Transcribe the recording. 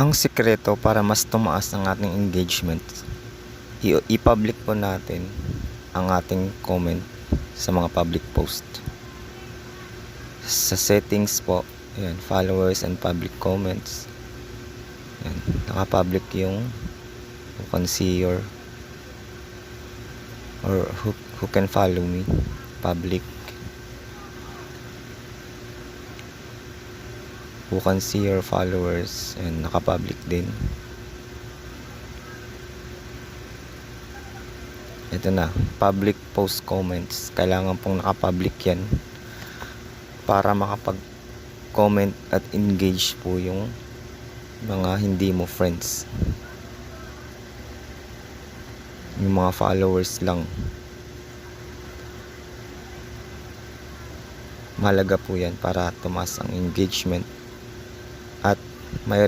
Ang sikreto para mas tumaas ang ating engagement, i-public po natin ang ating comment sa mga public post. Sa settings po, ayan, followers and public comments. Ayan, naka-public yung who can see your or who can follow me, public. Who can see your followers, and naka-public din. Ito na, public post comments. Kailangan pong naka-public yan para makapag-comment at engage po yung mga hindi mo friends, yung mga followers lang. Mahalaga po yan para tumaas ang engagement at may